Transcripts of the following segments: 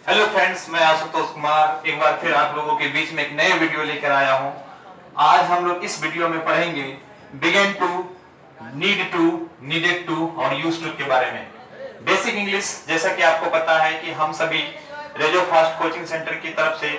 Hello friends, मैं आशुतोष कुमार एक बार फिर आप लोगों के बीच में एक नए वीडियो लेकर आया हूं। आज हम लोग इस वीडियो में पढ़ेंगे began to, need to, needed to और यूज्ड टू के बारे में। बेसिक इंग्लिश, जैसा कि आपको पता है कि हम सभी रेजो फास्ट कोचिंग सेंटर की तरफ से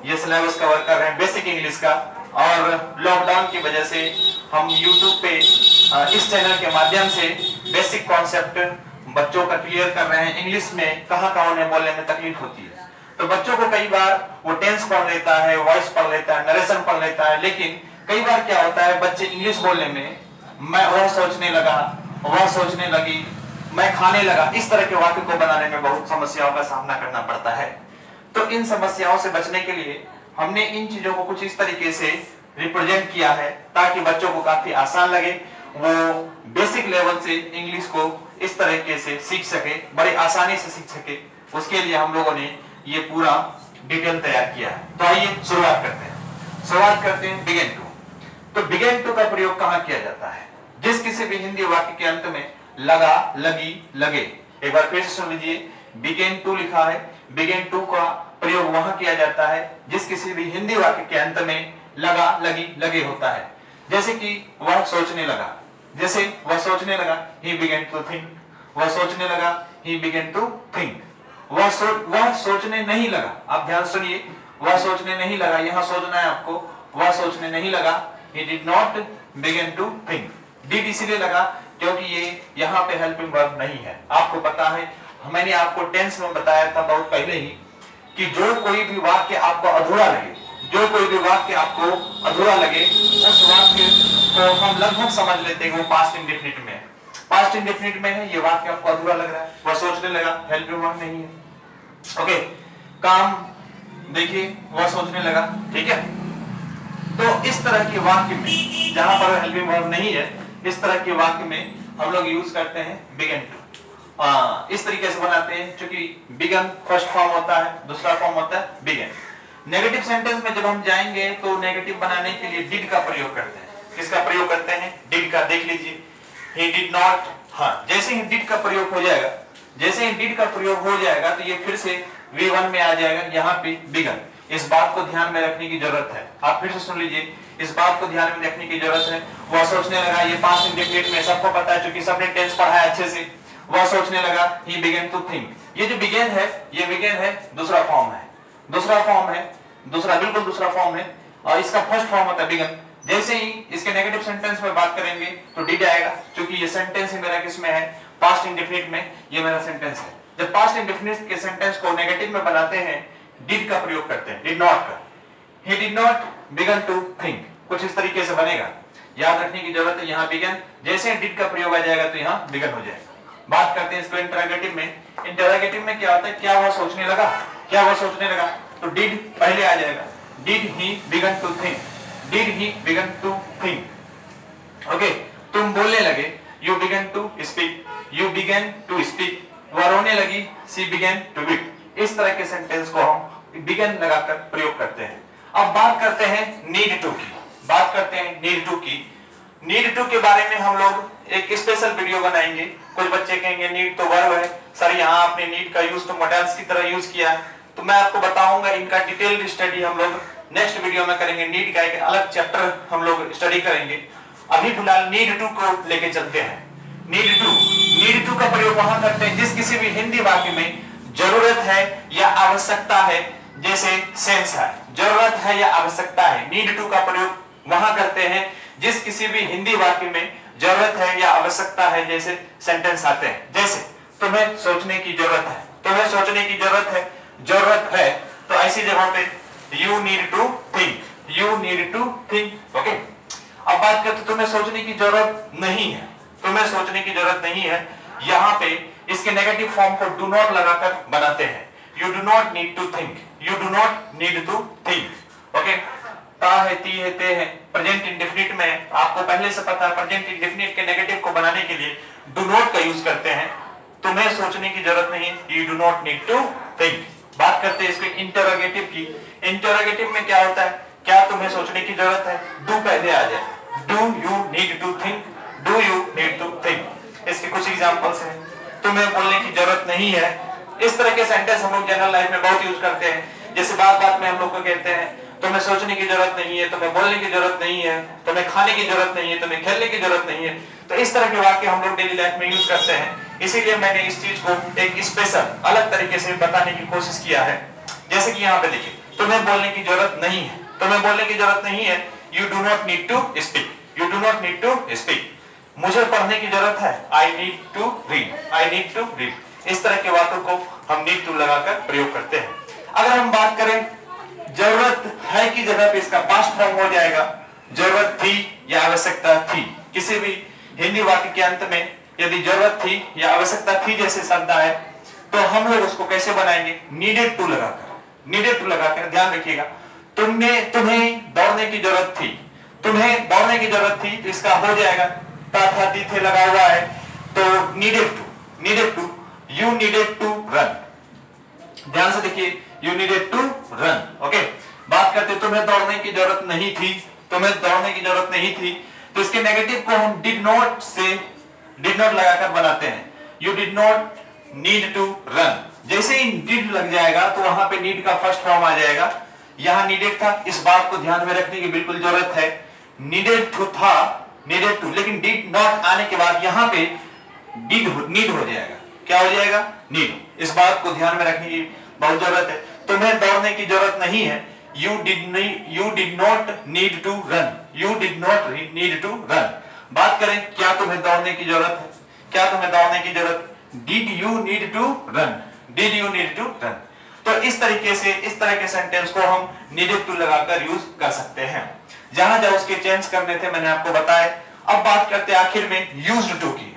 ये सिलेबस कवर कर रहे हैं बेसिक इंग्लिश का। और लॉकडाउन की वजह से हम यूट्यूब पे इस चैनल के माध्यम से बेसिक कॉन्सेप्ट बच्चों का क्लियर कर रहे हैं। इंग्लिश में कहाँ कहाँ उन्हें बोलने में तकलीफ होती है, तो बच्चों को कई बार वो टेंस पढ़ लेता है, वॉइस पढ़ लेता है, नरेशन पढ़ लेता है, लेकिन कई बार क्या होता है बच्चे इंग्लिश बोलने में मैं वह सोचने लगा, वह सोचने लगी, मैं खाने लगा, इस तरह के वाक्य को बनाने में बहुत समस्याओं का सामना करना पड़ता है। तो इन समस्याओं से बचने के लिए हमने इन चीजों को कुछ इस तरीके से रिप्रेजेंट किया है ताकि बच्चों को काफी आसान लगे, वो बेसिक लेवल से इंग्लिश को इस तरीके से सीख सके, बड़ी आसानी से सीख सके। उसके लिए हम लोगों ने ये पूरा डिटेल तैयार किया है। तो आइए शुरुआत करते हैं बिगिन टू। तो बिगिन टू का प्रयोग कहां किया जाता है? जिस किसी भी हिंदी वाक्य के अंत में लगा, लगी, लगे। एक बार फिर से सुन लीजिए, बिगिन टू लिखा है, बिगिन टू का प्रयोग वहां किया जाता है जिस किसी भी हिंदी वाक्य के अंत में लगा, लगी, लगे होता है। जैसे कि वह सोचने लगा, जैसे वह सोचने लगा, he began to think। वह सोचने लगा, he began to think। वह सोचने नहीं लगा, आप ध्यान सुनिए, वह सोचने नहीं लगा, यहां सोचना है आपको, वह सोचने नहीं लगा, he did not begin to think। did इसीलिए लगा क्योंकि ये यहाँ पे हेल्पिंग वर्ब नहीं है। आपको पता है, मैंने आपको टेंस में बताया था बहुत पहले ही कि जो कोई भी वाक्य आपको अधूरा लगे, जो कोई भी वाक्य आपको अधूरा लगे, उस वाक्य को हम लगभग समझ लेते हैं वो पास्ट इंडेफिनिट में है। पास्ट इंडेफिनिट में है, ये वाक्य आपको अधूरा लग रहा है, वह सोचने लगा, हेल्पिंग वर्ब नहीं है। ओके, काम देखिए, वह सोचने लगा, ठीक है। तो इस तरह के वाक्य में जहां पर हेल्पिंग वर्ब नहीं है, इस तरह के वाक्य में हम लोग यूज करते हैं बिगिन टू। इस तरीके से बनाते हैं, क्योंकि बिगन फर्स्ट फॉर्म होता है, दूसरा फॉर्म होता है बिगन। नेगेटिव सेंटेंस में जब हम जाएंगे तो नेगेटिव बनाने के लिए डिड का प्रयोग करते हैं। किसका प्रयोग करते हैं? डिड का। देख लीजिए, he did not। हाँ, जैसे ही डिड का प्रयोग हो जाएगा, जैसे ही डिड का प्रयोग हो जाएगा तो ये फिर से V1 में आ जाएगा, यहाँ पे बिगन। इस बात को ध्यान में रखने की जरूरत है। आप फिर से सुन लीजिए, इस बात को ध्यान में रखने की जरूरत है। वह सोचने लगा, ये पास्ट इंडेफिनिट में सबको पता है, क्योंकि सबने टेंस पढ़ा है अच्छे से। वह सोचने लगा, he began to think। ये जो बिगेन है, ये बिगेन है, दूसरा फॉर्म है, दूसरा फॉर्म है, दूसरा बिल्कुल दूसरा फॉर्म है, और इसका फर्स्ट फॉर्म होता है बिगन। जैसे ही इसके नेगेटिव सेंटेंस में बात करेंगे तो डिड आएगा, क्योंकि ये सेंटेंस ही मेरा किस में है? पास्ट इंडेफिनिट में। ये मेरा सेंटेंस है। जब पास्ट इंडेफिनिट के सेंटेंस को नेगेटिव में बनाते हैं, डिड का प्रयोग करते हैं, डिड नॉट का। he did not begin to think, कुछ इस तरीके से बनेगा। याद रखने की जरूरत है, यहाँ बिगन, जैसे डिड का प्रयोग आ जाएगा तो यहाँ बिगन हो जाएगा। बात करते हैं इसको इंटरोगेटिव में। इंटरोगेटिव में क्या होता है? क्या वह सोचने लगा, क्या वह सोचने लगा, तो डिड पहले आ जाएगा। Did he began to think, did he began to think. Okay, तुम बोलने लगे, you began to speak, you began to speak. वह रोने लगी, सी बिगन टू वीप। इस तरह के सेंटेंस को हम बिगन लगाकर प्रयोग करते हैं। अब बात करते हैं नीड टू की, बात करते हैं नीड टू की। नीड टू के बारे में हम लोग एक स्पेशल वीडियो बनाएंगे। कुछ बच्चे कहेंगे नीड तो वर्ब है सर, यहाँ आपने नीड का यूज तो मॉडल्स की तरह यूज किया है। तो मैं आपको बताऊंगा, इनका डिटेल्ड स्टडी हम लोग नेक्स्ट वीडियो में करेंगे। नीड का एक अलग चैप्टर हम लोग स्टडी करेंगे। अभी फिलहाल नीड टू को लेके चलते हैं। नीड टू का प्रयोग वहां करते हैं जिस किसी भी हिंदी वाक्य में जरूरत है या आवश्यकता है, जैसे सेंस है, जरूरत है या आवश्यकता है। नीड टू का प्रयोग वहां करते हैं जिस किसी भी हिंदी वाक्य में जरूरत है या आवश्यकता है, जैसे सेंटेंस आते हैं। जैसे तुम्हें सोचने की जरूरत है, तुम्हें सोचने की जरूरत है, तो ऐसी जगह पे you need to think, you need to think. Okay, अब बात करते तुम्हें सोचने की जरूरत नहीं है, तुम्हें सोचने की जरूरत नहीं है, यहाँ पे इसके नेगेटिव फॉर्म को डू नॉट लगाकर बनाते हैं। You do not need to think, you do not need to think. Okay, ता है, ती है, ते है, प्रेजेंट इंडेफिनिट में आपको पहले से पता है, प्रेजेंट इंडेफिनिट के नेगेटिव को बनाने के लिए डू नॉट का यूज करते हैं। तुम्हें सोचने की जरूरत नहीं, you do not need to think. बात करते हैं इसके इंटरोगेटिव की। इंटरोगेटिव में क्या होता है? क्या तुम्हें सोचने की जरूरत है, डू पहले आ जाए, do you need to think, do you need to think. इसके कुछ एग्जांपल्स हैं। तुम्हें बोलने की जरूरत नहीं है, इस तरह के सेंटेंस हम लोग जनरल लाइफ में बहुत यूज करते हैं। जैसे बात बात में हम लोग को कहते हैं तुम्हें सोचने की जरूरत नहीं है, तुम्हें बोलने की जरूरत नहीं है, तुम्हें खाने की जरूरत नहीं है, तुम्हें खेलने की जरूरत नहीं है। तो इस तरह के वाक्य हम लोग डेली लाइफ में यूज करते हैं। इसीलिए मैंने इस चीज को एक स्पेशल अलग तरीके से बताने की कोशिश किया है। जैसे कि यहाँ पे देखिए, तुम्हें बोलने की जरूरत नहीं है, तुम्हें बोलने की जरूरत नहीं है, you do not need to speak, you do not need to speak. मुझे पढ़ने की जरूरत है, I need to read, I need to read. इस तरह के वाक्यों को हम नीड टू लगाकर प्रयोग करते हैं। अगर हम बात करें जरूरत है की जगह पे इसका पास्ट फॉर्म हो जाएगा जरूरत थी या आवश्यकता थी। किसी भी हिंदी वाक्य के अंत में यदि जरूरत थी या आवश्यकता थी जैसे शब्द आए तो हम लोग उसको कैसे बनाएंगे, नीडेड टू लगाकर, नीडेड टू लगाकर। ध्यान रखिएगा, तुम्हें दौड़ने की जरूरत थी, तुम्हें दौड़ने की जरूरत थी तो इसका हो जाएगा था थी थे लगा हुआ है तो needed to, needed to, you needed to run. ध्यान से देखिए, you needed to run. Okay, बात करते तुम्हें दौड़ने की जरूरत नहीं थी, तुम्हें दौड़ने की जरूरत नहीं थी तो इसके नेगेटिव को हम डिड नॉट से डिड नॉट लगाकर बनाते हैं। You did not need to run. जैसे ही डिड लग जाएगा तो वहां पे नीड का फर्स्ट फॉर्म आ जाएगा। यहां नीडेड था, इस बात को ध्यान में रखने की बिल्कुल जरूरत है। नीडेड टू था, नीडेड टू, लेकिन डिड नॉट आने के बाद यहां पे नीड हो जाएगा। क्या हो जाएगा, नीड। इस बात को ध्यान में रखने की बहुत जरूरत है। तुम्हें दौड़ने की जरूरत नहीं है, you did not need to run, you did not need to run. बात करें क्या तुम्हें दौड़ने की जरूरत है, क्या तुम्हें दौड़ने की जरूरत, did you need to run, did you need to run. तो इस तरीके से इस तरह के सेंटेंस को हम नीडेड टू लगाकर यूज कर सकते हैं। जहां जहां उसके चेंज करने थे मैंने आपको बताया। अब बात करते हैं आखिर में यूज्ड टू की।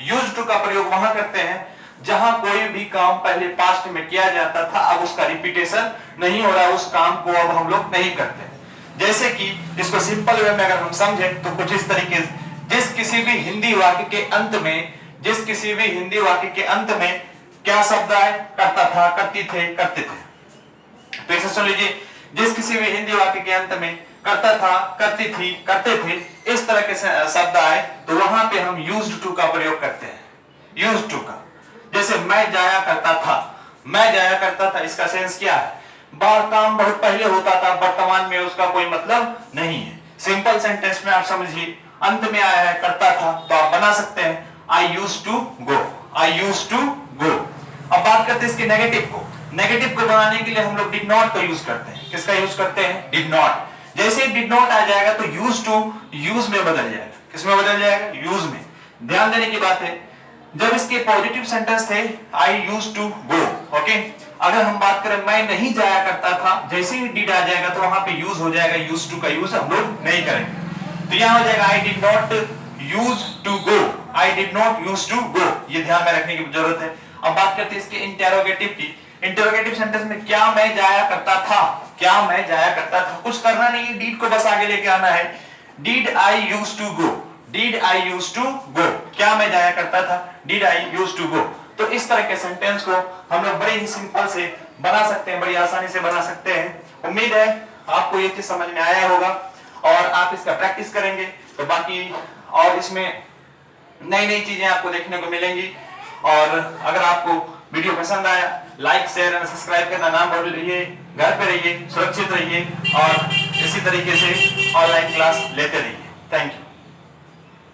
यूज्ड टू का प्रयोग वहां करते हैं जहां कोई भी काम पहले पास्ट में किया जाता था, अब उसका रिपीटेशन नहीं हो रहा, उस काम को अब हम लोग नहीं करते। जैसे कि इसको सिंपल वे में अगर हम समझें तो कुछ इस तरीके से, जिस किसी भी हिंदी वाक्य के अंत में, जिस किसी भी हिंदी वाक्य के अंत में क्या शब्द आए, करता था, करती थे, करते थे। तो इसे सुन लीजिए, जिस किसी भी हिंदी वाक्य के अंत में करता था, करती थी, करते थे, इस तरह के शब्द आए तो वहां पे हम यूज्ड टू का प्रयोग करते हैं, यूज्ड टू का। जैसे मैं जाया करता था, मैं जाया करता था, इसका सेंस क्या है, काम बहुत पहले होता था, वर्तमान में उसका कोई मतलब नहीं है। सिंपल सेंटेंस में आप समझिए, अंत में आया है करता था तो आप बना सकते हैं I used to go, I used to go. अब बात करते हैं इसके नेगेटिव को। नेगेटिव को बनाने के लिए हम लोग डिड नॉट का यूज करते हैं। किसका यूज करते हैं, डिड नॉट। जैसे डिड नॉट आ जाएगा तो यूज टू यूज में बदल जाएगा। किसमें बदल जाएगा, यूज में। ध्यान देने की बात है, जब इसके पॉजिटिव सेंटेंस थे I used to go, okay. अगर हम बात करें मैं नहीं जाया करता था, जैसे ही डिड आ जाएगा तो वहां पे यूज हो जाएगा, यूज्ड टू का यूज हम लोग नहीं करेंगे। तो यहां हो जाएगा I did not use to go, I did not use to go. ये ध्यान में रखने की जरूरत है। अब बात करते हैं इसके इंटेरोगेटिव की। इंटेरोगेटिव सेंटेंस में क्या मैं जाया करता था, क्या मैं जाया करता था, कुछ करना नहीं है, डीड को बस आगे लेके आना है। Did I use to go, did I use to go, क्या मैं जाया करता था, did I use to go. तो इस तरह के सेंटेंस को हम लोग बड़े ही सिंपल से बना सकते हैं, बड़ी आसानी से बना सकते हैं। उम्मीद है आपको ये चीज समझ में आया होगा और आप इसका प्रैक्टिस करेंगे तो बाकी और इसमें नई नई चीजें आपको देखने को मिलेंगी। और अगर आपको वीडियो पसंद आया, लाइक शेयर और सब्सक्राइब करना ना भूल रहिए। घर पे रहिए, सुरक्षित रहिए और इसी तरीके से ऑनलाइन क्लास लेते रहिए। Thank you.